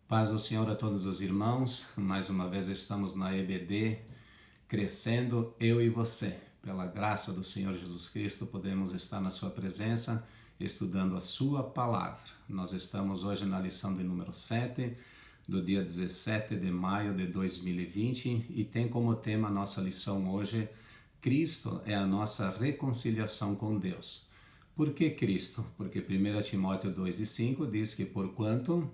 Paz do Senhor a todos os irmãos. Mais uma vez estamos na EBD, crescendo eu e você. Pela graça do Senhor Jesus Cristo, podemos estar na sua presença, estudando a sua palavra. Nós estamos hoje na lição de número 7, do dia 17 de maio de 2020, e tem como tema a nossa lição hoje: Cristo é a nossa reconciliação com Deus. Por que Cristo? Porque 1 Timóteo 2:5 diz que porquanto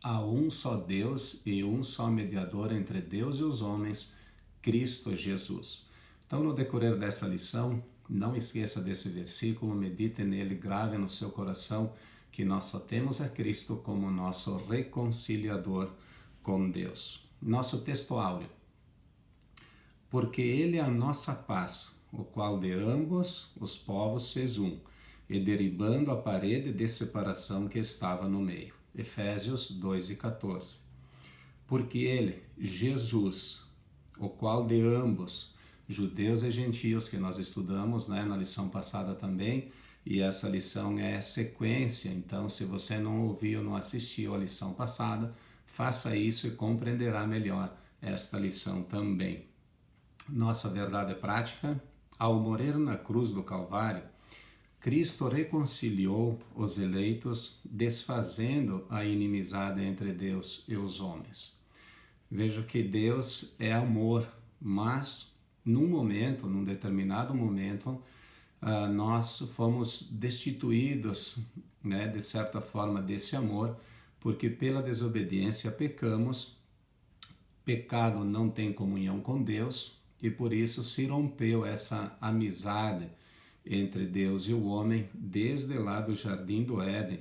há um só Deus e um só mediador entre Deus e os homens, Cristo Jesus. Então, no decorrer dessa lição, não esqueça desse versículo, medite nele, grave no seu coração que nós só temos a Cristo como nosso reconciliador com Deus. Nosso texto áureo. Porque ele é a nossa paz, o qual de ambos os povos fez um, e derribando a parede de separação que estava no meio. Efésios 2:14. Porque ele, Jesus, o qual de ambos, judeus e gentios, que nós estudamos na lição passada também, e essa lição é sequência, então se você não ouviu, não assistiu a lição passada, faça isso e compreenderá melhor esta lição também. Nossa verdade prática: ao morrer na cruz do Calvário, Cristo reconciliou os eleitos, desfazendo a inimizade entre Deus e os homens. Vejo que Deus é amor, mas num determinado momento, nós fomos destituídos, de certa forma, desse amor, porque pela desobediência pecamos. Pecado não tem comunhão com Deus e por isso se rompeu essa amizade entre Deus e o homem, desde lá do Jardim do Éden.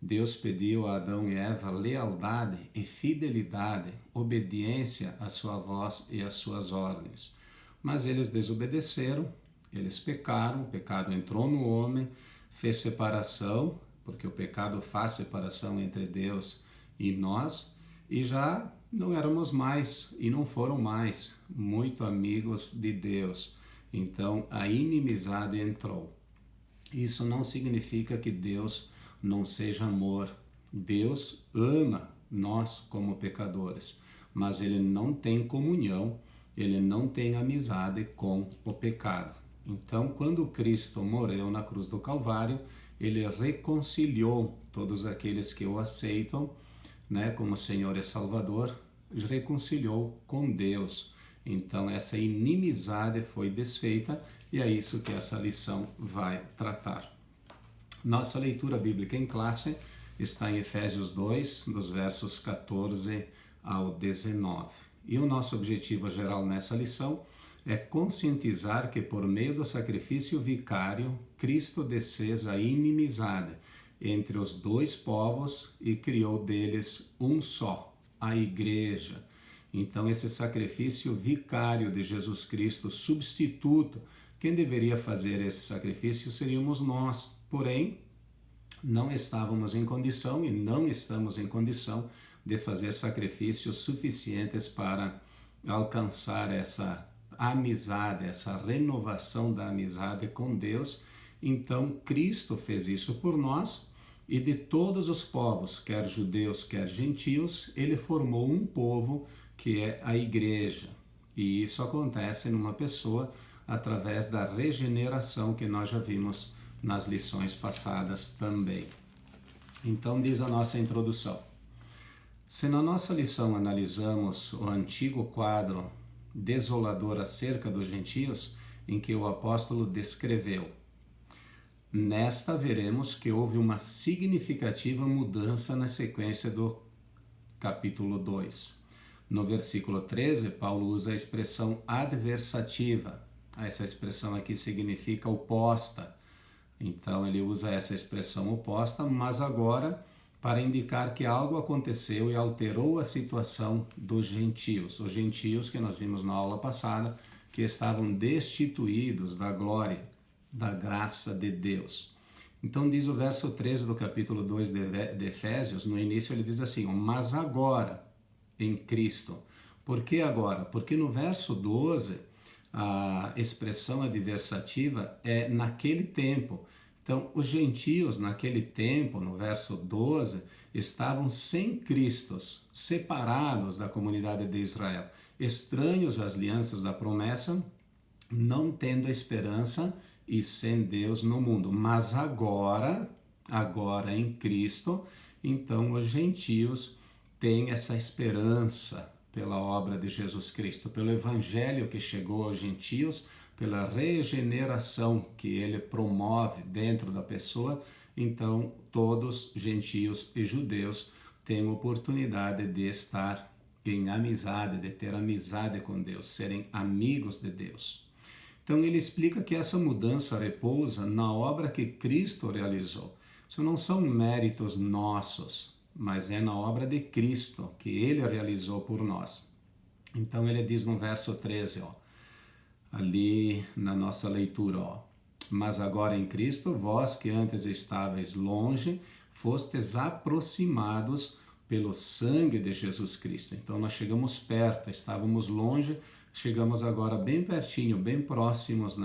Deus pediu a Adão e Eva lealdade e fidelidade, obediência à sua voz e às suas ordens. Mas eles desobedeceram, eles pecaram, o pecado entrou no homem, fez separação, porque o pecado faz separação entre Deus e nós, e já não éramos mais, e não foram mais, muito amigos de Deus. Então a inimizade entrou. Isso não significa que Deus não seja amor. Deus ama nós como pecadores, mas ele não tem comunhão, ele não tem amizade com o pecado. Então, quando Cristo morreu na cruz do Calvário, ele reconciliou todos aqueles que o aceitam, como Senhor e Salvador, reconciliou com Deus. Então essa inimizade foi desfeita e é isso que essa lição vai tratar. Nossa leitura bíblica em classe está em Efésios 2, dos versos 14 ao 19. E o nosso objetivo geral nessa lição é conscientizar que por meio do sacrifício vicário, Cristo desfez a inimizade entre os dois povos e criou deles um só, a igreja. Então esse sacrifício vicário de Jesus Cristo, substituto, quem deveria fazer esse sacrifício seríamos nós, porém não estávamos em condição e não estamos em condição de fazer sacrifícios suficientes para alcançar essa amizade, essa renovação da amizade com Deus. Então Cristo fez isso por nós e de todos os povos, quer judeus, quer gentios, ele formou um povo que é a igreja. E isso acontece numa pessoa através da regeneração que nós já vimos nas lições passadas também. Então diz a nossa introdução. Se na nossa lição analisamos o antigo quadro desolador acerca dos gentios, em que o apóstolo descreveu, nesta veremos que houve uma significativa mudança na sequência do capítulo 2. No versículo 13, Paulo usa a expressão adversativa. Essa expressão aqui significa oposta. Então ele usa essa expressão oposta, mas agora para indicar que algo aconteceu e alterou a situação dos gentios. Os gentios que nós vimos na aula passada, que estavam destituídos da glória, da graça de Deus. Então diz o verso 13 do capítulo 2 de Efésios, no início ele diz assim, mas agora em Cristo. Por que agora? Porque no verso 12 a expressão adversativa é naquele tempo. Então os gentios naquele tempo, no verso 12, estavam sem Cristo, separados da comunidade de Israel, estranhos às alianças da promessa, não tendo esperança e sem Deus no mundo. Mas agora em Cristo, então os gentios têm essa esperança pela obra de Jesus Cristo, pelo evangelho que chegou aos gentios, pela regeneração que ele promove dentro da pessoa. Então todos, gentios e judeus, têm oportunidade de estar em amizade, de ter amizade com Deus, serem amigos de Deus. Então ele explica que essa mudança repousa na obra que Cristo realizou. Isso não são méritos nossos, mas é na obra de Cristo que ele realizou por nós. Então ele diz no verso 13, ali na nossa leitura, mas agora em Cristo, vós que antes estáveis longe, fostes aproximados pelo sangue de Jesus Cristo. Então nós chegamos perto, estávamos longe, chegamos agora bem pertinho, bem próximos,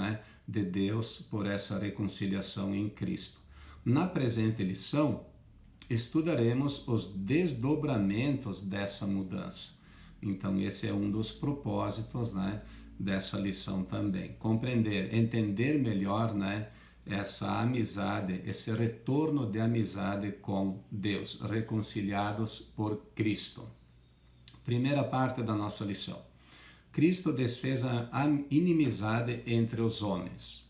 de Deus por essa reconciliação em Cristo. Na presente lição, estudaremos os desdobramentos dessa mudança. Então esse é um dos propósitos, dessa lição também. Compreender, entender melhor, essa amizade, esse retorno de amizade com Deus, reconciliados por Cristo. Primeira parte da nossa lição. Cristo desfez a inimizade entre os homens.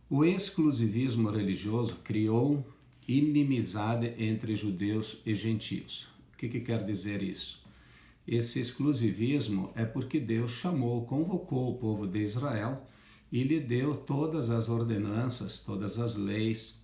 O exclusivismo religioso criou inimizade entre judeus e gentios. O que quer dizer isso? Esse exclusivismo é porque Deus chamou, convocou o povo de Israel e lhe deu todas as ordenanças, todas as leis,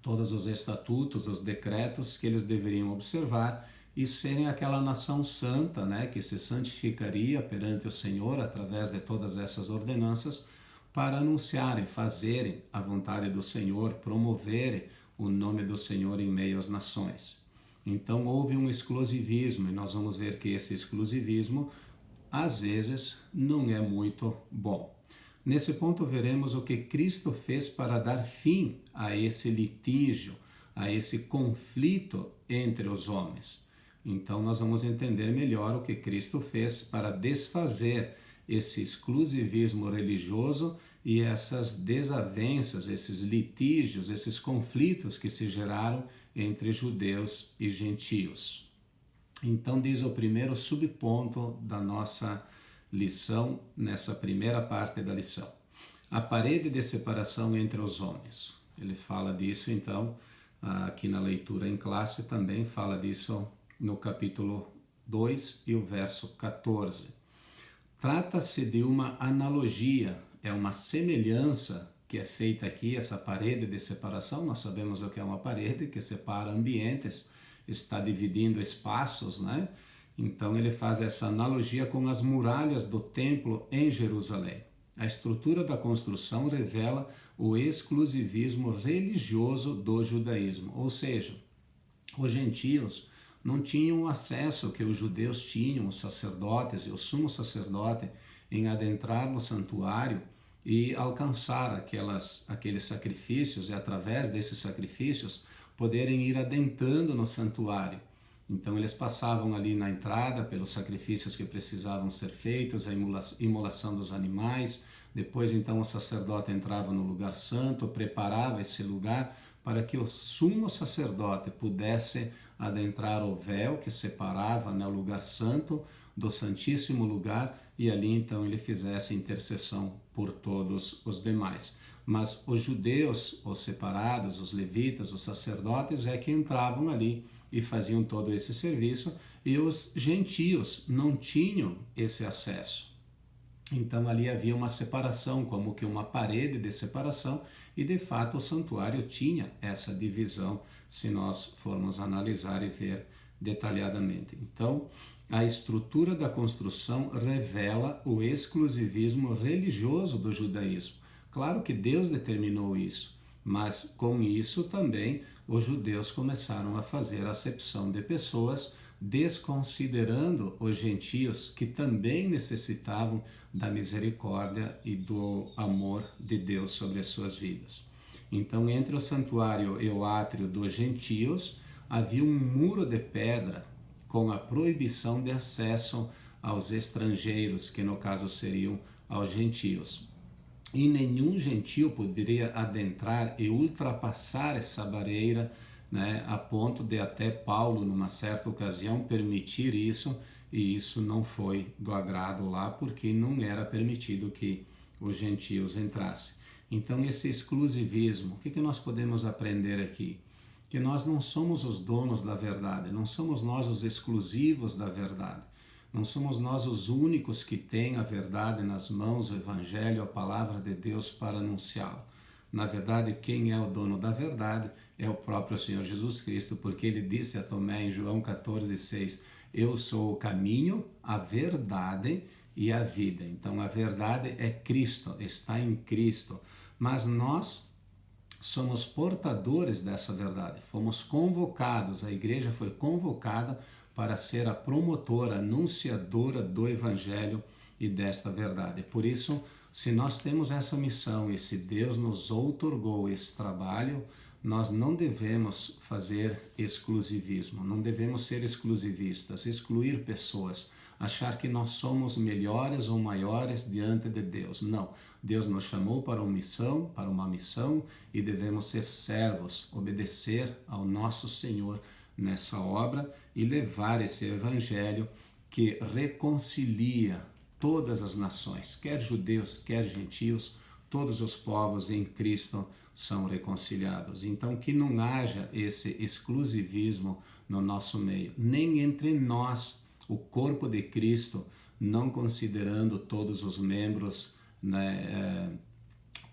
todos os estatutos, os decretos que eles deveriam observar e serem aquela nação santa, que se santificaria perante o Senhor através de todas essas ordenanças, para anunciarem, fazerem a vontade do Senhor, promoverem o nome do Senhor em meio às nações. Então houve um exclusivismo e nós vamos ver que esse exclusivismo às vezes não é muito bom. Nesse ponto veremos o que Cristo fez para dar fim a esse litígio, a esse conflito entre os homens. Então nós vamos entender melhor o que Cristo fez para desfazer esse exclusivismo religioso e essas desavenças, esses litígios, esses conflitos que se geraram entre judeus e gentios. Então diz o primeiro subponto da nossa lição, nessa primeira parte da lição. A parede de separação entre os homens. Ele fala disso, então, aqui na leitura em classe, também fala disso no capítulo 2 e o verso 14. Trata-se de uma analogia, é uma semelhança que é feita aqui, essa parede de separação. Nós sabemos o que é uma parede que separa ambientes, está dividindo espaços, Então ele faz essa analogia com as muralhas do templo em Jerusalém. A estrutura da construção revela o exclusivismo religioso do judaísmo, ou seja, os gentios não tinham acesso que os judeus tinham, os sacerdotes e o sumo sacerdote, em adentrar no santuário e alcançar aqueles sacrifícios e através desses sacrifícios poderem ir adentrando no santuário. Então eles passavam ali na entrada pelos sacrifícios que precisavam ser feitos, a imolação dos animais. Depois então o sacerdote entrava no lugar santo, preparava esse lugar para que o sumo sacerdote pudesse adentrar o véu que separava o lugar santo do santíssimo lugar e ali então ele fizesse intercessão por todos os demais. Mas os judeus, os separados, os levitas, os sacerdotes é que entravam ali e faziam todo esse serviço, e os gentios não tinham esse acesso. Então ali havia uma separação, como que uma parede de separação, e de fato o santuário tinha essa divisão, se nós formos analisar e ver detalhadamente. Então, a estrutura da construção revela o exclusivismo religioso do judaísmo. Claro que Deus determinou isso, mas com isso também os judeus começaram a fazer acepção de pessoas, desconsiderando os gentios que também necessitavam da misericórdia e do amor de Deus sobre as suas vidas. Então, entre o santuário e o átrio dos gentios, havia um muro de pedra com a proibição de acesso aos estrangeiros, que no caso seriam aos gentios. E nenhum gentio poderia adentrar e ultrapassar essa barreira, né, a ponto de até Paulo, numa certa ocasião, permitir isso, e isso não foi do agrado lá, porque não era permitido que os gentios entrassem. Então, esse exclusivismo, o que nós podemos aprender aqui? Que nós não somos os donos da verdade, não somos nós os exclusivos da verdade, não somos nós os únicos que têm a verdade nas mãos, o Evangelho, a palavra de Deus para anunciá-lo. Na verdade, quem é o dono da verdade é o próprio Senhor Jesus Cristo, porque ele disse a Tomé em João 14,6, eu sou o caminho, a verdade e a vida. Então, a verdade é Cristo, está em Cristo, mas nós somos portadores dessa verdade, fomos convocados, a igreja foi convocada para ser a promotora, anunciadora do Evangelho e desta verdade. Por isso, se nós temos essa missão e se Deus nos outorgou esse trabalho, nós não devemos fazer exclusivismo, não devemos ser exclusivistas, excluir pessoas, achar que nós somos melhores ou maiores diante de Deus. Não, Deus nos chamou para uma missão e devemos ser servos, obedecer ao nosso Senhor nessa obra e levar esse evangelho que reconcilia todas as nações, quer judeus, quer gentios, todos os povos em Cristo são reconciliados. Então, que não haja esse exclusivismo no nosso meio, nem entre nós, o corpo de Cristo, não considerando todos os membros, né,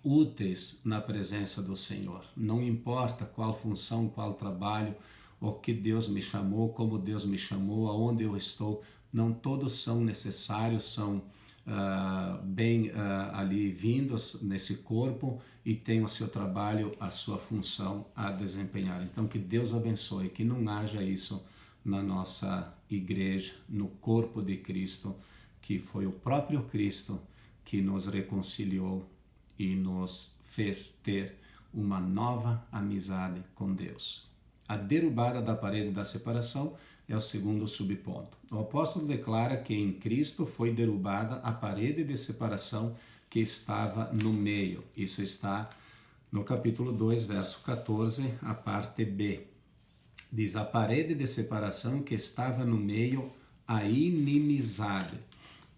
úteis na presença do Senhor. Não importa qual função, qual trabalho, o que Deus me chamou, como Deus me chamou, aonde eu estou, não todos são necessários, são bem ali vindos nesse corpo e têm o seu trabalho, a sua função a desempenhar. Então que Deus abençoe, que não haja isso na nossa igreja, no corpo de Cristo, que foi o próprio Cristo que nos reconciliou e nos fez ter uma nova amizade com Deus. A derrubada da parede da separação é o segundo subponto. O apóstolo declara que em Cristo foi derrubada a parede de separação que estava no meio. Isso está no capítulo 2, verso 14, a parte B. Diz, a parede de separação que estava no meio, a inimizade.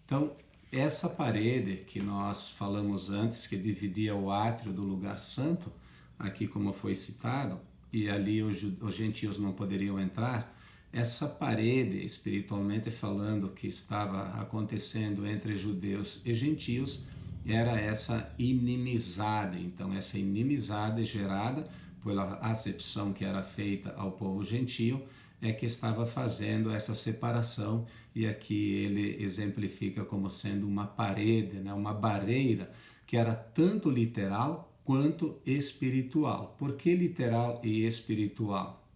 Então, essa parede que nós falamos antes, que dividia o átrio do lugar santo, aqui como foi citado, e ali os gentios não poderiam entrar, essa parede, espiritualmente falando, que estava acontecendo entre judeus e gentios, era essa inimizade. Então, essa inimizade gerada pela acepção que era feita ao povo gentio, é que estava fazendo essa separação, e aqui ele exemplifica como sendo uma parede, né, uma barreira, que era tanto literal quanto espiritual. Por que literal e espiritual?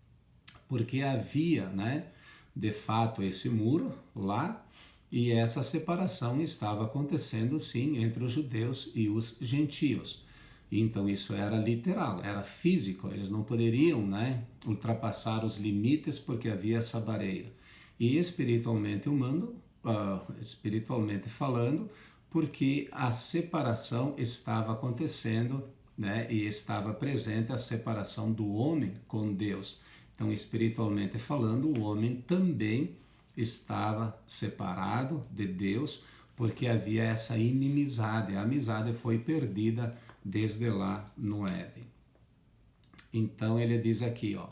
Porque havia, né, de fato esse muro lá, e essa separação estava acontecendo sim entre os judeus e os gentios. Então isso era literal, era físico, eles não poderiam, né, ultrapassar os limites porque havia essa barreira. E espiritualmente espiritualmente falando, porque a separação estava acontecendo, né, e estava presente a separação do homem com Deus. Então, espiritualmente falando, o homem também estava separado de Deus, porque havia essa inimizade, a amizade foi perdida desde lá no Éden. Então ele diz aqui, ó,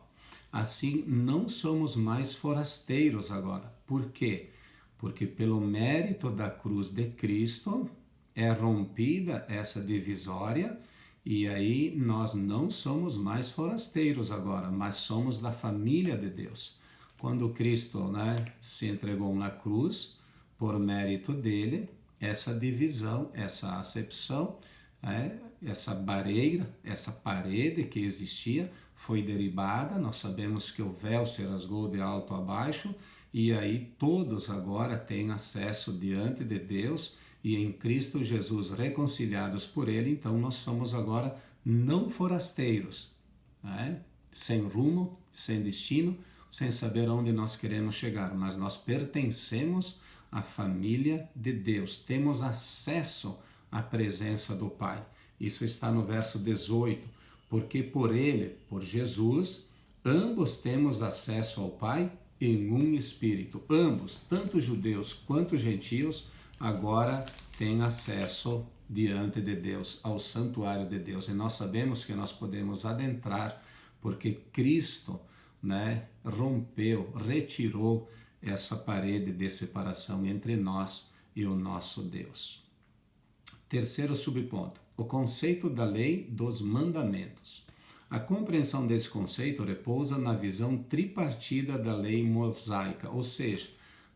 assim não somos mais forasteiros agora. Por quê? Porque pelo mérito da cruz de Cristo é rompida essa divisória, e aí nós não somos mais forasteiros agora, mas somos da família de Deus. Quando Cristo, né, se entregou na cruz, por mérito dele, essa divisão, essa acepção, essa barreira, essa parede que existia foi derribada. Nós sabemos que o véu se rasgou de alto a baixo, e aí todos agora têm acesso diante de Deus, e em Cristo Jesus reconciliados por ele. Então nós somos agora não forasteiros, né? Sem rumo, sem destino, sem saber onde nós queremos chegar, mas nós pertencemos à família de Deus, temos acesso à presença do Pai. Isso está no verso 18, porque por Ele, por Jesus, ambos temos acesso ao Pai em um Espírito. Ambos, tanto judeus quanto gentios, agora têm acesso diante de Deus, ao santuário de Deus. E nós sabemos que nós podemos adentrar porque Cristo, rompeu, retirou essa parede de separação entre nós e o nosso Deus. Terceiro subponto, o conceito da lei dos mandamentos. A compreensão desse conceito repousa na visão tripartida da lei mosaica, ou seja,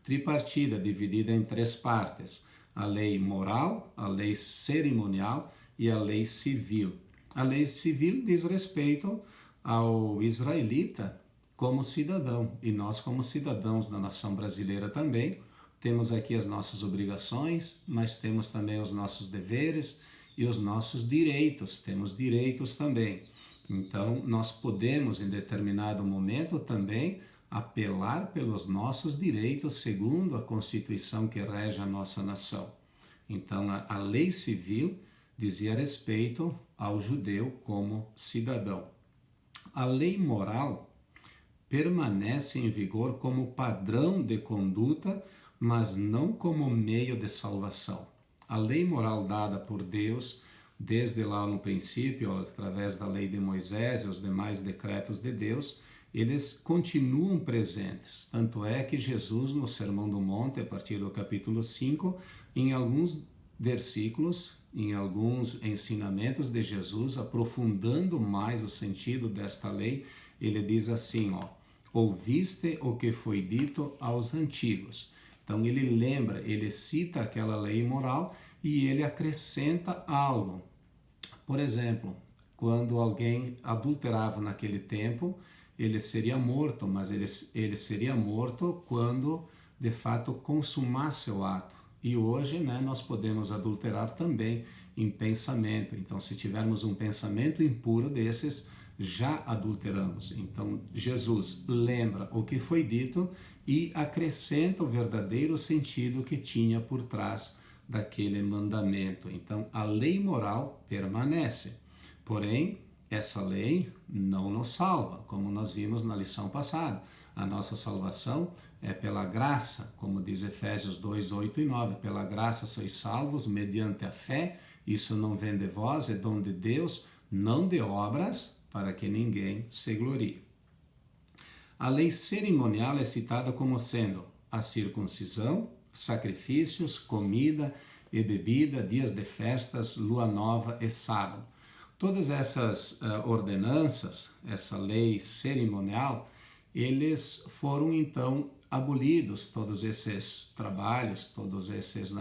tripartida dividida em três partes: a lei moral, a lei cerimonial e a lei civil. A lei civil diz respeito ao israelita como cidadão, e nós como cidadãos da nação brasileira também temos aqui as nossas obrigações, mas temos também os nossos deveres e os nossos direitos, temos direitos também. Então, nós podemos, em determinado momento, também apelar pelos nossos direitos segundo a Constituição que rege a nossa nação. Então, a lei civil dizia respeito ao judeu como cidadão. A lei moral permanece em vigor como padrão de conduta, mas não como meio de salvação. A lei moral dada por Deus, desde lá no princípio, através da lei de Moisés e os demais decretos de Deus, eles continuam presentes. Tanto é que Jesus, no Sermão do Monte, a partir do capítulo 5, em alguns versículos, em alguns ensinamentos de Jesus, aprofundando mais o sentido desta lei, ele diz assim, ouviste o que foi dito aos antigos. Então ele lembra, ele cita aquela lei moral e ele acrescenta algo. Por exemplo, quando alguém adulterava naquele tempo, ele seria morto, mas ele seria morto quando de fato consumasse o ato. E hoje, nós podemos adulterar também em pensamento. Então, se tivermos um pensamento impuro desses, já adulteramos. Então, Jesus lembra o que foi dito e acrescenta o verdadeiro sentido que tinha por trás daquele mandamento. Então, a lei moral permanece. Porém, essa lei não nos salva, como nós vimos na lição passada. A nossa salvação é pela graça, como diz Efésios 2, 8 e 9. Pela graça sois salvos mediante a fé. Isso não vem de vós, é dom de Deus, não de obras, para que ninguém se glorie. A lei cerimonial é citada como sendo a circuncisão, sacrifícios, comida e bebida, dias de festas, lua nova e sábado. Todas essas ordenanças, essa lei cerimonial, eles foram então abolidos, todos esses trabalhos, todos esses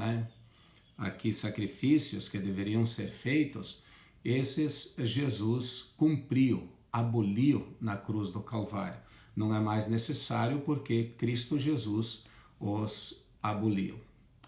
aqui sacrifícios que deveriam ser feitos, esses Jesus cumpriu, aboliu na cruz do Calvário. Não é mais necessário porque Cristo Jesus os aboliu.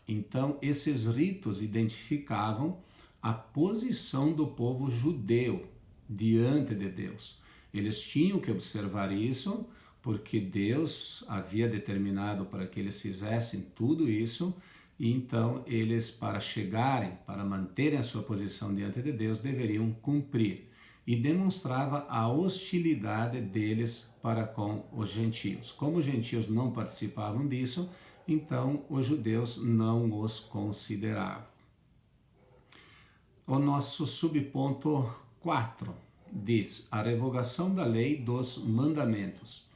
Então, esses ritos identificavam a posição do povo judeu diante de Deus. Eles tinham que observar isso porque Deus havia determinado para que eles fizessem tudo isso, e então eles, para chegarem, para manterem a sua posição diante de Deus, deveriam cumprir. E demonstrava a hostilidade deles para com os gentios. Como os gentios não participavam disso, então os judeus não os consideravam. O nosso subponto 4 diz a revogação da lei dos mandamentos.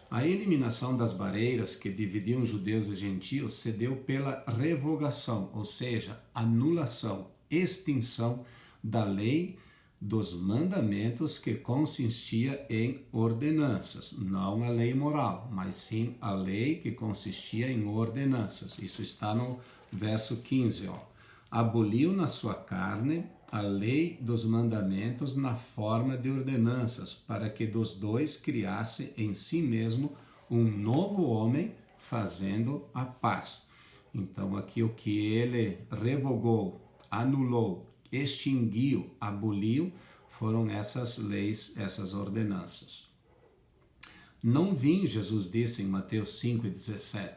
A eliminação das barreiras que dividiam judeus e gentios se deu pela revogação, ou seja, anulação, extinção da lei dos mandamentos, que consistia em ordenanças, não a lei moral, mas sim a lei que consistia em ordenanças. Isso está no verso 15. Aboliu na sua carne a lei dos mandamentos na forma de ordenanças, para que dos dois criasse em si mesmo um novo homem, fazendo a paz. Então aqui o que ele revogou, anulou, extinguiu, aboliu, foram essas leis, essas ordenanças. Não vim, Jesus disse em Mateus 5,17,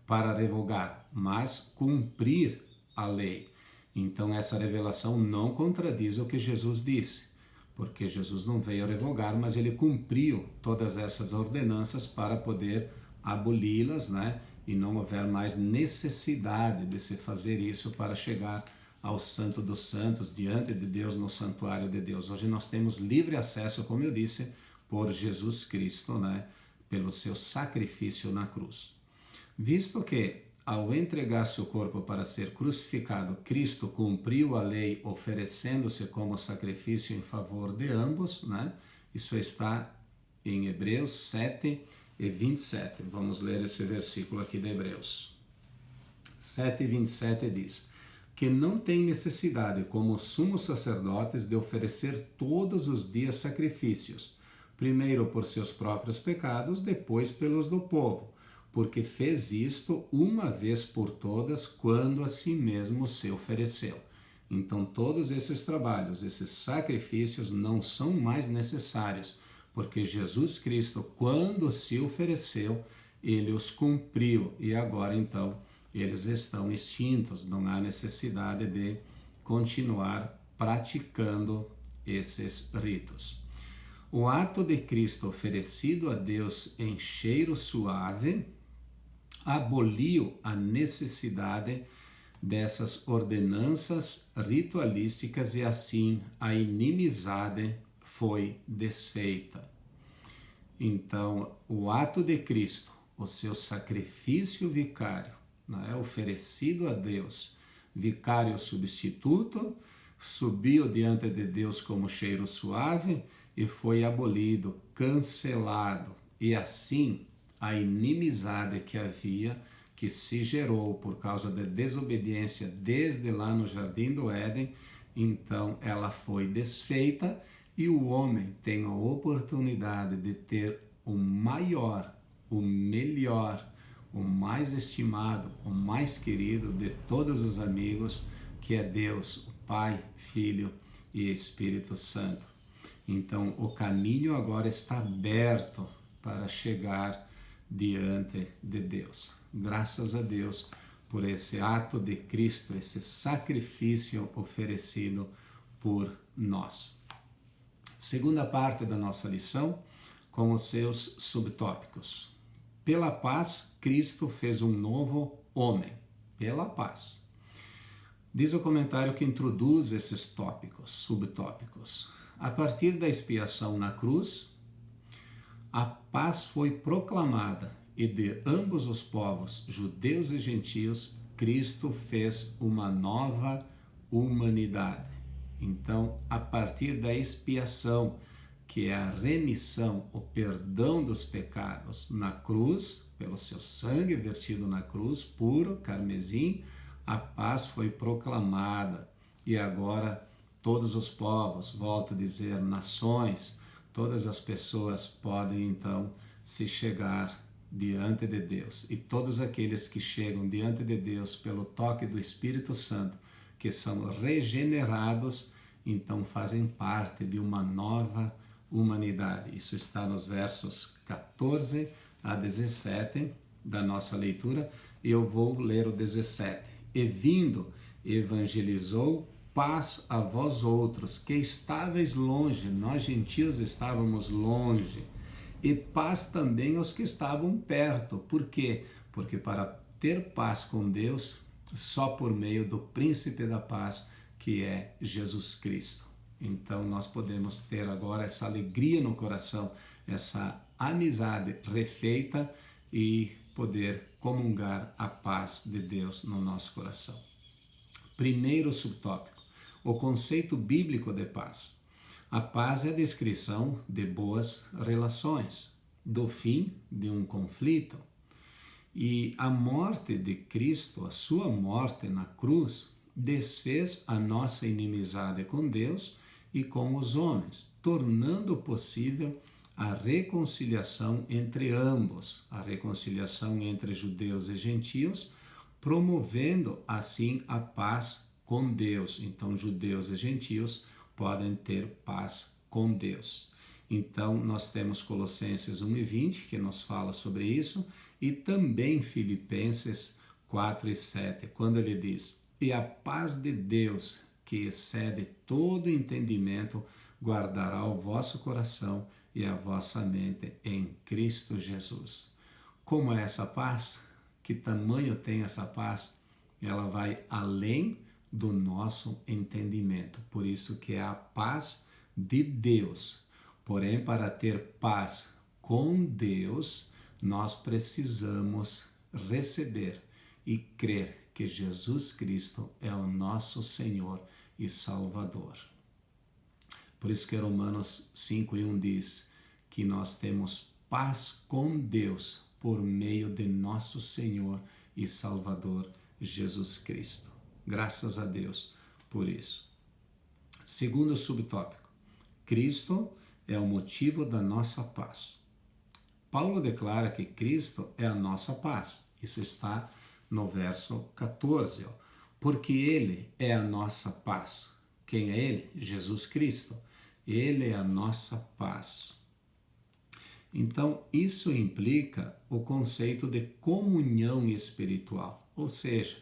para revogar, mas cumprir a lei. Então essa revelação não contradiz o que Jesus disse, porque Jesus não veio revogar, mas ele cumpriu todas essas ordenanças para poder aboli-las, né? E não houver mais necessidade de se fazer isso para chegar ao Santo dos Santos, diante de Deus, no santuário de Deus. Hoje nós temos livre acesso, como eu disse, por Jesus Cristo, né? Pelo seu sacrifício na cruz. Visto que, ao entregar seu corpo para ser crucificado, Cristo cumpriu a lei oferecendo-se como sacrifício em favor de ambos, né? Isso está em Hebreus 7:27. Vamos ler esse versículo aqui de Hebreus. 7:27 diz: que não tem necessidade, como sumos sacerdotes, de oferecer todos os dias sacrifícios, primeiro por seus próprios pecados, depois pelos do povo, porque fez isto uma vez por todas, quando a si mesmo se ofereceu. Então todos esses trabalhos, esses sacrifícios não são mais necessários, porque Jesus Cristo, quando se ofereceu, ele os cumpriu, e agora então eles estão extintos, não há necessidade de continuar praticando esses ritos. O ato de Cristo oferecido a Deus em cheiro suave aboliu a necessidade dessas ordenanças ritualísticas e assim a inimizade foi desfeita. Então, o ato de Cristo, o seu sacrifício vicário, né, oferecido a Deus, vicário substituto, subiu diante de Deus como cheiro suave e foi abolido, cancelado, e assim a inimizade que havia, que se gerou por causa da desobediência desde lá no Jardim do Éden, então ela foi desfeita e o homem tem a oportunidade de ter o maior, o melhor, o mais estimado, o mais querido de todos os amigos, que é Deus, o Pai, Filho e Espírito Santo. Então o caminho agora está aberto para chegar diante de Deus. Graças a Deus por esse ato de Cristo, esse sacrifício oferecido por nós. Segunda parte da nossa lição, com os seus subtópicos. Pela paz, Cristo fez um novo homem. Pela paz. Diz o comentário que introduz esses tópicos, subtópicos. A partir da expiação na cruz, a paz foi proclamada e de ambos os povos, judeus e gentios, Cristo fez uma nova humanidade. Então, a partir da expiação, que é a remissão, o perdão dos pecados na cruz, pelo seu sangue vertido na cruz, puro, carmesim, a paz foi proclamada. E agora todos os povos, volto a dizer, nações, todas as pessoas podem então se chegar diante de Deus. E todos aqueles que chegam diante de Deus pelo toque do Espírito Santo, que são regenerados, então fazem parte de uma nova humanidade. Isso está nos versos 14 a 17 da nossa leitura. E eu vou ler o 17. E vindo, evangelizou, paz a vós outros, que estáveis longe, nós gentios estávamos longe, e paz também aos que estavam perto. Por quê? Porque para ter paz com Deus, só por meio do príncipe da paz, que é Jesus Cristo. Então nós podemos ter agora essa alegria no coração, essa amizade refeita e poder comungar a paz de Deus no nosso coração. Primeiro subtópico, o conceito bíblico de paz. A paz é a descrição de boas relações, do fim de um conflito. E a morte de Cristo, a sua morte na cruz, desfez a nossa inimizade com Deus e com os homens, tornando possível a reconciliação entre ambos, a reconciliação entre judeus e gentios, promovendo assim a paz com Deus. Então, judeus e gentios podem ter paz com Deus. Então, nós temos Colossenses 1:20, que nos fala sobre isso, e também Filipenses 4:7, quando ele diz: e a paz de Deus, que excede todo entendimento, guardará o vosso coração e a vossa mente em Cristo Jesus. Como é essa paz? Que tamanho tem essa paz? Ela vai além do nosso entendimento. Por isso que é a paz de Deus. Porém, para ter paz com Deus, nós precisamos receber e crer que Jesus Cristo é o nosso Senhor e Salvador. Por isso que Romanos 5:1 diz que nós temos paz com Deus por meio de nosso Senhor e Salvador Jesus Cristo. Graças a Deus por isso. Segundo subtópico, Cristo é o motivo da nossa paz. Paulo declara que Cristo é a nossa paz. Isso está no verso 14. Porque Ele é a nossa paz. Quem é Ele? Jesus Cristo. Ele é a nossa paz. Então, isso implica o conceito de comunhão espiritual. Ou seja,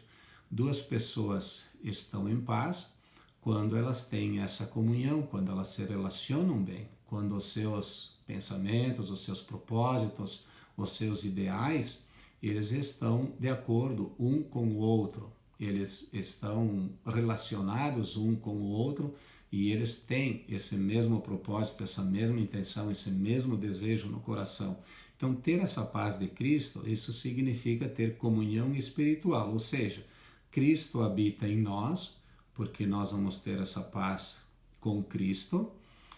duas pessoas estão em paz quando elas têm essa comunhão, quando elas se relacionam bem, quando os seus pensamentos, os seus propósitos, os seus ideais, eles estão de acordo um com o outro, eles estão relacionados um com o outro e eles têm esse mesmo propósito, essa mesma intenção, esse mesmo desejo no coração. Então, ter essa paz de Cristo, isso significa ter comunhão espiritual, ou seja, Cristo habita em nós, porque nós vamos ter essa paz com Cristo,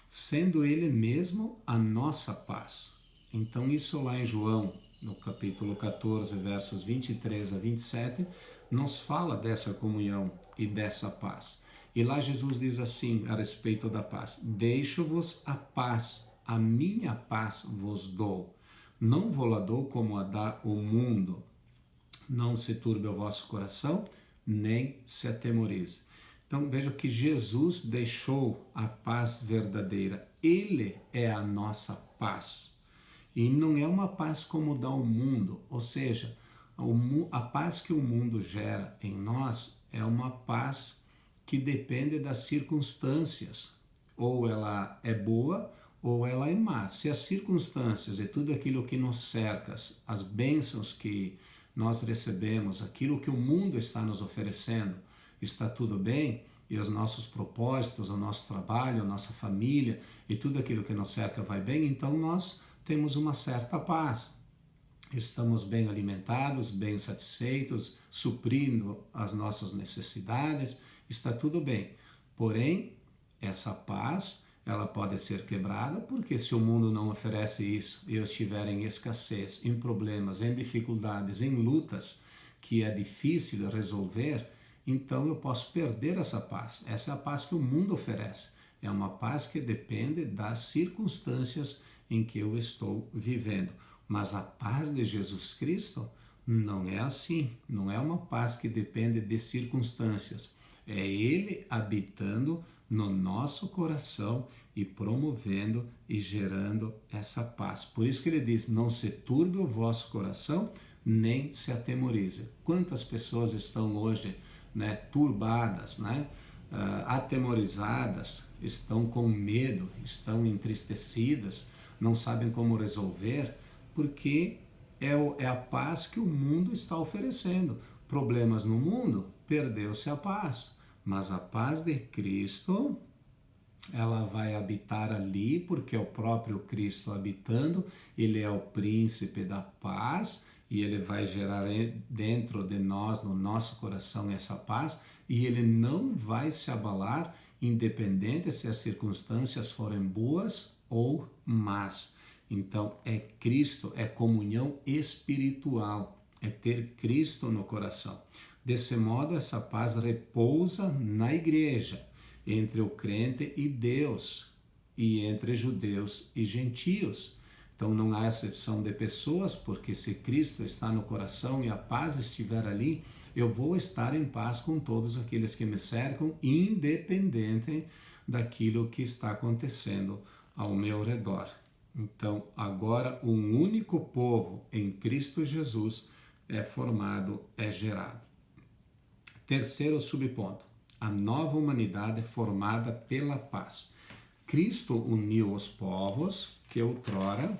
sendo Ele mesmo a nossa paz. Então, isso lá em João, no capítulo 14, versos 23 a 27, nos fala dessa comunhão e dessa paz. E lá Jesus diz assim a respeito da paz: deixo-vos a paz, a minha paz vos dou. Não vou-la dou como a dá o mundo. Não se turbe o vosso coração, nem se atemorize. Então veja que Jesus deixou a paz verdadeira. Ele é a nossa paz. E não é uma paz como dá o mundo, ou seja, a paz que o mundo gera em nós é uma paz que depende das circunstâncias. Ou ela é boa ou ela é má. Se as circunstâncias e tudo aquilo que nos cerca, as bênçãos que nós recebemos, aquilo que o mundo está nos oferecendo, está tudo bem, e os nossos propósitos, o nosso trabalho, a nossa família e tudo aquilo que nos cerca vai bem, então nós temos uma certa paz. Estamos bem alimentados, bem satisfeitos, suprindo as nossas necessidades, está tudo bem. Porém, essa paz, ela pode ser quebrada, porque se o mundo não oferece isso e eu estiver em escassez, em problemas, em dificuldades, em lutas, que é difícil resolver, então eu posso perder essa paz. Essa é a paz que o mundo oferece. É uma paz que depende das circunstâncias em que eu estou vivendo. Mas a paz de Jesus Cristo não é assim. Não é uma paz que depende de circunstâncias. É Ele habitando no nosso coração e promovendo e gerando essa paz. Por isso que ele diz: não se turbe o vosso coração, nem se atemorize. Quantas pessoas estão hoje turbadas, atemorizadas, estão com medo, estão entristecidas, não sabem como resolver, porque é a paz que o mundo está oferecendo. Problemas no mundo, perdeu-se a paz, mas a paz de Cristo, ela vai habitar ali, porque é o próprio Cristo habitando, ele é o príncipe da paz, e ele vai gerar dentro de nós, no nosso coração, essa paz, e ele não vai se abalar, independente se as circunstâncias forem boas ou más. Então, é Cristo, é comunhão espiritual, é ter Cristo no coração. Desse modo, essa paz repousa na igreja, entre o crente e Deus, e entre judeus e gentios. Então não há exceção de pessoas, porque se Cristo está no coração e a paz estiver ali, eu vou estar em paz com todos aqueles que me cercam, independente daquilo que está acontecendo ao meu redor. Então, agora um único povo em Cristo Jesus é formado, é gerado. Terceiro subponto, a nova humanidade formada pela paz. Cristo uniu os povos que outrora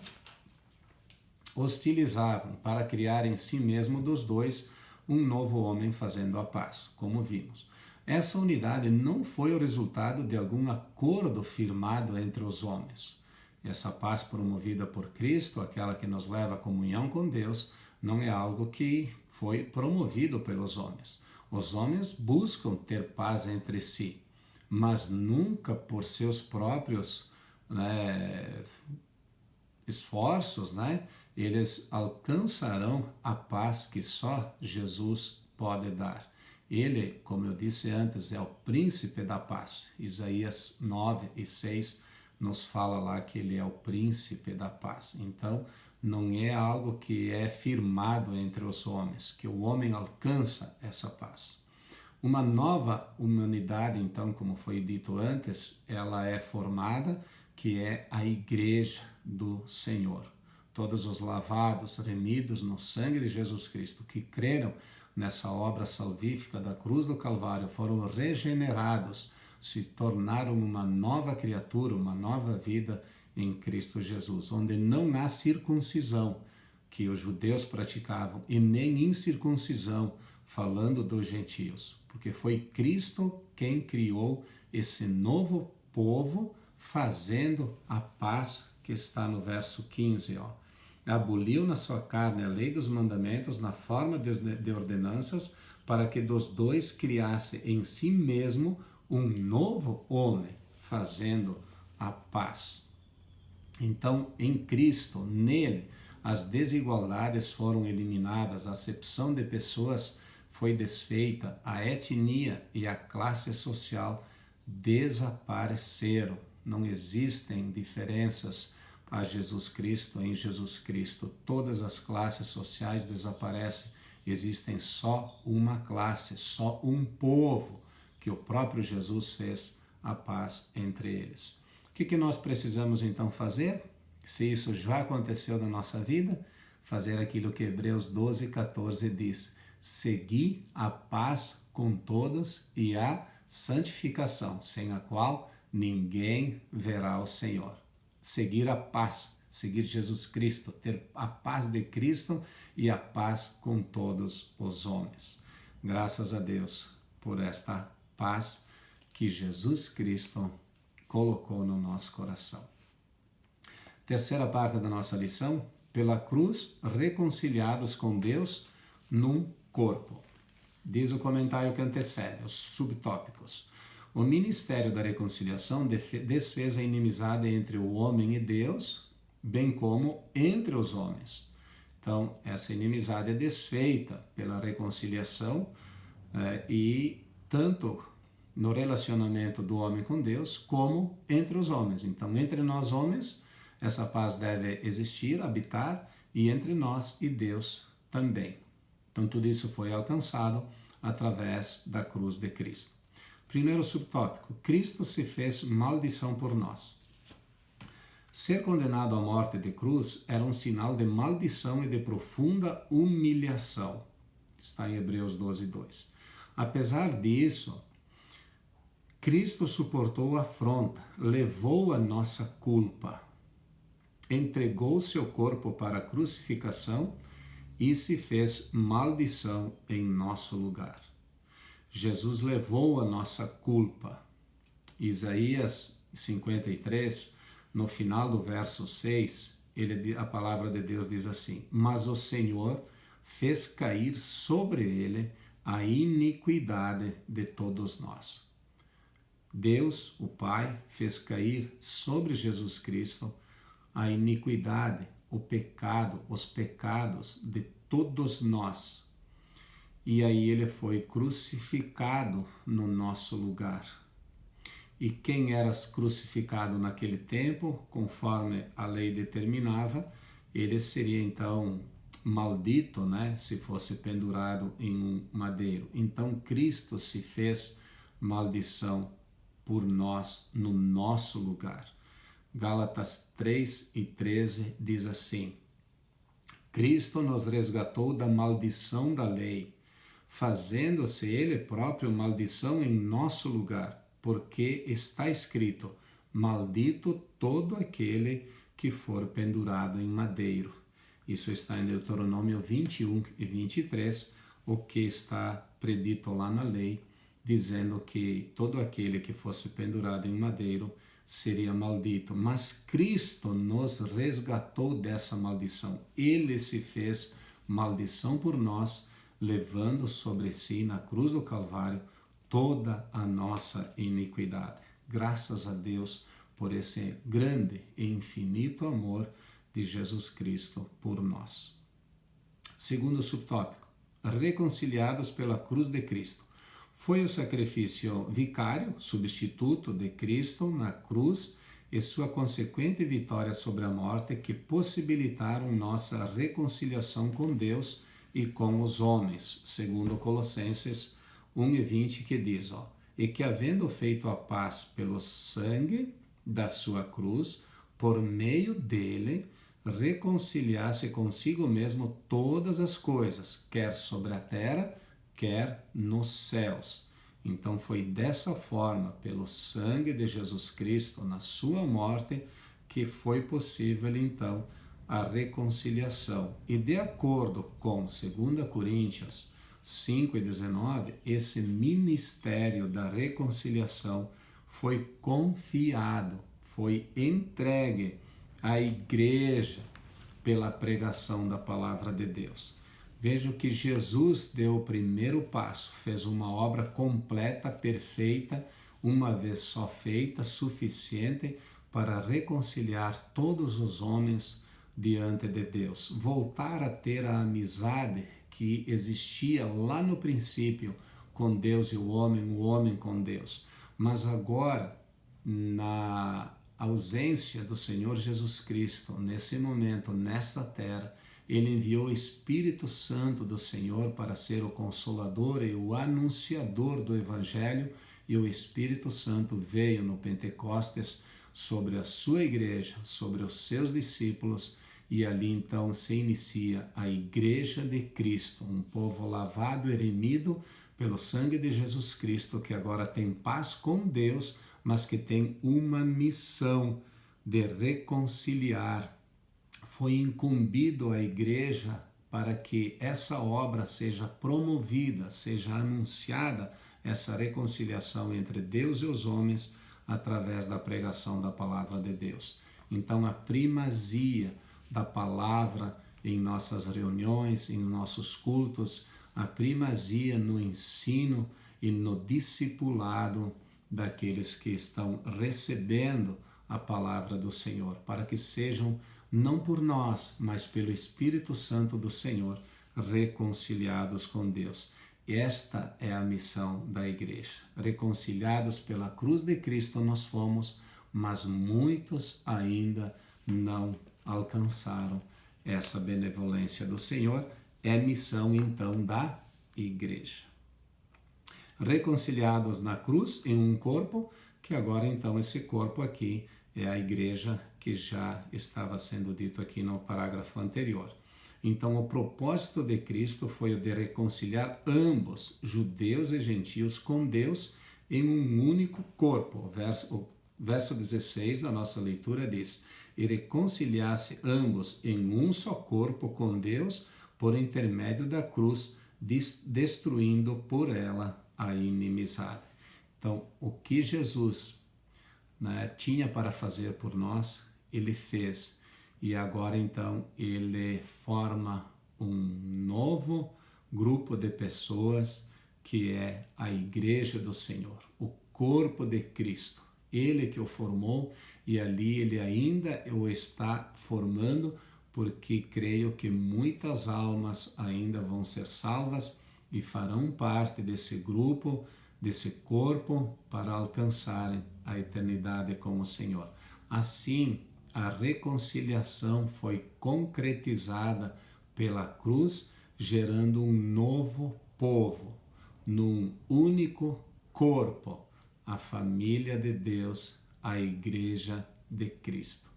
hostilizavam para criar em si mesmo dos dois um novo homem fazendo a paz, como vimos. Essa unidade não foi o resultado de algum acordo firmado entre os homens. Essa paz promovida por Cristo, aquela que nos leva à comunhão com Deus, não é algo que foi promovido pelos homens. Os homens buscam ter paz entre si, mas nunca por seus próprios esforços, eles alcançarão a paz que só Jesus pode dar. Ele, como eu disse antes, é o príncipe da paz. Isaías 9:6 nos fala lá que ele é o príncipe da paz. Então, não é algo que é firmado entre os homens, que o homem alcança essa paz. Uma nova humanidade, então, como foi dito antes, ela é formada, que é a igreja do Senhor. Todos os lavados, remidos no sangue de Jesus Cristo, que creram nessa obra salvífica da cruz do Calvário, foram regenerados, se tornaram uma nova criatura, uma nova vida em Cristo Jesus, onde não há circuncisão, que os judeus praticavam, e nem incircuncisão, falando dos gentios, porque foi Cristo quem criou esse novo povo, fazendo a paz, que está no verso 15, aboliu na sua carne a lei dos mandamentos na forma de ordenanças, para que dos dois criasse em si mesmo um novo homem, fazendo a paz. Então, em Cristo, nele, as desigualdades foram eliminadas, a acepção de pessoas foi desfeita, a etnia e a classe social desapareceram. Não existem diferenças a Jesus Cristo, em Jesus Cristo. Todas as classes sociais desaparecem. Existem só uma classe, só um povo, que o próprio Jesus fez a paz entre eles. O que nós precisamos então fazer? Se isso já aconteceu na nossa vida, fazer aquilo que Hebreus 12:14 diz: seguir a paz com todos e a santificação, sem a qual ninguém verá o Senhor. Seguir a paz, seguir Jesus Cristo, ter a paz de Cristo e a paz com todos os homens. Graças a Deus por esta paz que Jesus Cristo colocou no nosso coração. Terceira parte da nossa lição: pela cruz, reconciliados com Deus num corpo. Diz o comentário que antecede, os subtópicos. O ministério da reconciliação desfez a inimizade entre o homem e Deus, bem como entre os homens. Então, essa inimizade é desfeita pela reconciliação e tanto no relacionamento do homem com Deus, como entre os homens. Então, entre nós homens, essa paz deve existir, habitar, e entre nós e Deus também. Então, tudo isso foi alcançado através da cruz de Cristo. Primeiro subtópico: Cristo se fez maldição por nós. Ser condenado à morte de cruz era um sinal de maldição e de profunda humilhação. Está em Hebreus 12:2. Apesar disso, Cristo suportou a afronta, levou a nossa culpa, entregou seu corpo para a crucificação e se fez maldição em nosso lugar. Jesus levou a nossa culpa. Isaías 53, no final do verso 6, a palavra de Deus diz assim: mas o Senhor fez cair sobre ele a iniquidade de todos nós. Deus, o Pai, fez cair sobre Jesus Cristo a iniquidade, o pecado, os pecados de todos nós. E aí ele foi crucificado no nosso lugar. E quem era crucificado naquele tempo, conforme a lei determinava, ele seria então maldito, se fosse pendurado em um madeiro. Então Cristo se fez maldição por nós no nosso lugar. Gálatas 3:13 diz assim: Cristo nos resgatou da maldição da lei, fazendo-se Ele próprio maldição em nosso lugar, porque está escrito: maldito todo aquele que for pendurado em madeiro. Isso está em Deuteronômio 21 e 23, o que está predito lá na lei, dizendo que todo aquele que fosse pendurado em madeiro seria maldito. Mas Cristo nos resgatou dessa maldição. Ele se fez maldição por nós, levando sobre si na cruz do Calvário toda a nossa iniquidade. Graças a Deus por esse grande e infinito amor de Jesus Cristo por nós. Segundo subtópico, reconciliados pela cruz de Cristo. Foi o sacrifício vicário, substituto de Cristo na cruz e sua consequente vitória sobre a morte que possibilitaram nossa reconciliação com Deus e com os homens, segundo Colossenses 1:20, que diz, e que havendo feito a paz pelo sangue da sua cruz, por meio dele, reconciliasse consigo mesmo todas as coisas, quer sobre a terra, quer nos céus. Então foi dessa forma, pelo sangue de Jesus Cristo, na sua morte, que foi possível então a reconciliação. E de acordo com 2 Coríntios 5:19, esse ministério da reconciliação foi confiado, foi entregue à igreja pela pregação da palavra de Deus. Veja que Jesus deu o primeiro passo, fez uma obra completa, perfeita, uma vez só feita, suficiente para reconciliar todos os homens diante de Deus. Voltar a ter a amizade que existia lá no princípio com Deus e o homem com Deus. Mas agora, na ausência do Senhor Jesus Cristo, nesse momento, nesta terra, Ele enviou o Espírito Santo do Senhor para ser o Consolador e o anunciador do Evangelho, e o Espírito Santo veio no Pentecostes sobre a sua igreja, sobre os seus discípulos, e ali então se inicia a Igreja de Cristo, um povo lavado e remido pelo sangue de Jesus Cristo, que agora tem paz com Deus, mas que tem uma missão de reconciliar. Foi incumbido a igreja para que essa obra seja promovida, seja anunciada, essa reconciliação entre Deus e os homens através da pregação da palavra de Deus. Então a primazia da palavra em nossas reuniões, em nossos cultos, a primazia no ensino e no discipulado daqueles que estão recebendo a palavra do Senhor, para que sejam, não por nós, mas pelo Espírito Santo do Senhor, reconciliados com Deus. Esta é a missão da igreja. Reconciliados pela cruz de Cristo nós fomos, mas muitos ainda não alcançaram essa benevolência do Senhor. É missão então da igreja. Reconciliados na cruz em um corpo, que agora então esse corpo aqui é a igreja que já estava sendo dito aqui no parágrafo anterior. Então o propósito de Cristo foi o de reconciliar ambos, judeus e gentios, com Deus em um único corpo. O verso 16 da nossa leitura diz: e reconciliasse ambos em um só corpo com Deus por intermédio da cruz, destruindo por ela a inimizade. Então, o que Jesus tinha para fazer por nós, Ele fez. E agora, então, Ele forma um novo grupo de pessoas que é a Igreja do Senhor, o corpo de Cristo. Ele que o formou e ali Ele ainda o está formando, porque creio que muitas almas ainda vão ser salvas e farão parte desse grupo, desse corpo, para alcançarem a eternidade com o Senhor. Assim, a reconciliação foi concretizada pela cruz, gerando um novo povo, num único corpo, a família de Deus, a Igreja de Cristo,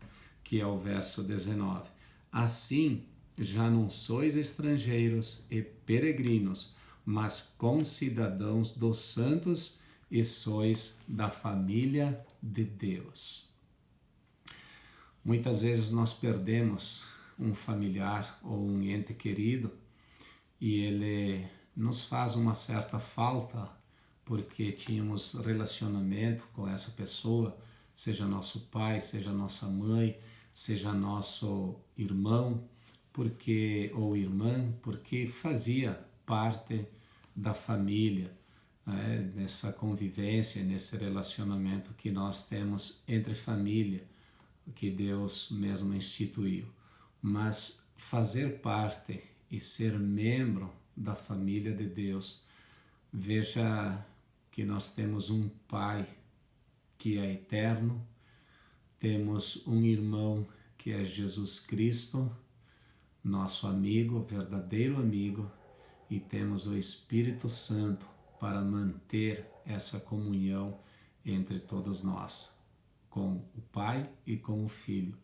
que é o verso 19. Assim, já não sois estrangeiros e peregrinos, mas concidadãos dos santos e sois da família de Deus. Muitas vezes nós perdemos um familiar ou um ente querido e ele nos faz uma certa falta porque tínhamos relacionamento com essa pessoa, seja nosso pai, seja nossa mãe, seja nosso irmão, ou irmã, porque fazia parte da família, né? Nessa convivência, nesse relacionamento que nós temos entre família, que Deus mesmo instituiu. Mas fazer parte e ser membro da família de Deus, veja que nós temos um Pai que é eterno, temos um irmão que é Jesus Cristo, nosso amigo, verdadeiro amigo, e temos o Espírito Santo para manter essa comunhão entre todos nós, com o Pai e com o Filho.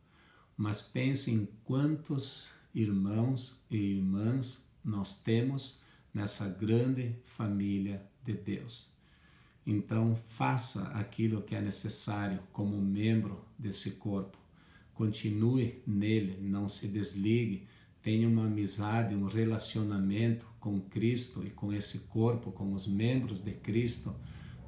Mas pense em quantos irmãos e irmãs nós temos nessa grande família de Deus. Então, faça aquilo que é necessário como membro desse corpo. Continue nele, não se desligue, tenha uma amizade, um relacionamento com Cristo e com esse corpo, com os membros de Cristo,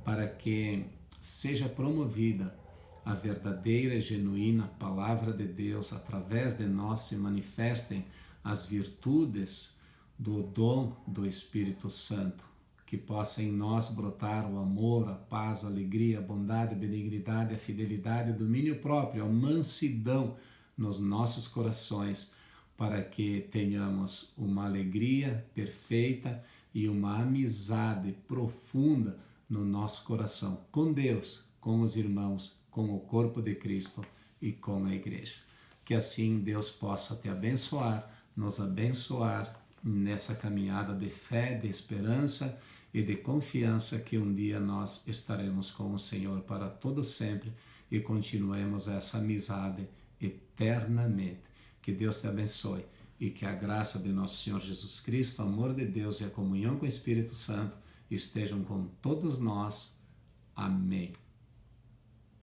para que seja promovida a verdadeira e genuína palavra de Deus, através de nós se manifestem as virtudes do dom do Espírito Santo, que possa em nós brotar o amor, a paz, a alegria, a bondade, a benignidade, a fidelidade, o domínio próprio, a mansidão nos nossos corações, para que tenhamos uma alegria perfeita e uma amizade profunda no nosso coração, com Deus, com os irmãos, com o corpo de Cristo e com a igreja. Que assim Deus possa te abençoar, nos abençoar nessa caminhada de fé, de esperança e de confiança que um dia nós estaremos com o Senhor para todo sempre e continuemos essa amizade eternamente. Que Deus te abençoe e que a graça de nosso Senhor Jesus Cristo, o amor de Deus e a comunhão com o Espírito Santo estejam com todos nós. Amém.